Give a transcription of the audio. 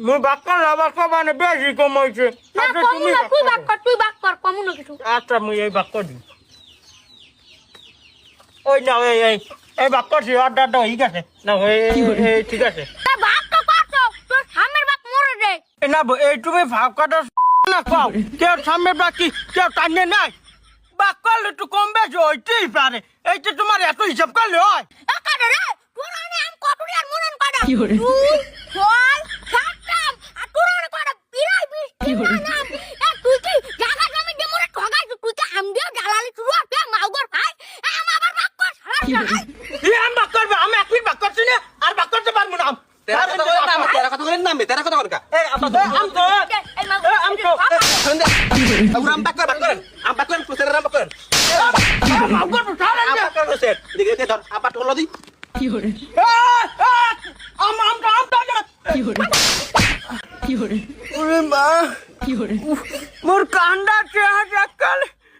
মুই বাক্কা লাবার কবানে বেশি কম হইছে না কমু না তুই বাক কর কমু না কিছু আচ্ছা মুই এই বাক্য দি ওই না এই বাক্য সি অর্ডার দাও ঠিক আছে না এই ঠিক আছে তা বাক তো করছো তোর সামনের বাক মরে দে না এই তুমি ভাব কাটা না পাও কেউ সামনে বাকি কেউ টানে নাই বাক্য একটু কম বেশি হইতেই পারে এইটা তোমার এত হিসাব করলে হয় একারে রে তোর আনে আম কটুরি আর মনন কাটা তুই ফল খাটাম আর তোর আনে কাটা বিরাই বিষ্টি নাম এ তুই কি জায়গা জমি দে মরে ঠগাই তুই কি আম দিয়ে জ্বালালি শুরু আর মাউগর খাই আম আবার বাক কর সারা এই আম বাক্য করবে আমি একই বাক্য করছি না আর বাক্য করতে পারবো না তেরা কথা বলেন নামে তেরা কথা বলকা এই আম তো এই মাউগর আম তো শুনতে আম বাক করেন প্রসেসর আম বাক করেন মাউগর ছাড়েন আম না বাক করেন স্যার দিকে ধর আপাত হলো দি আম ওরে মা মোর কান্ডা চেহারা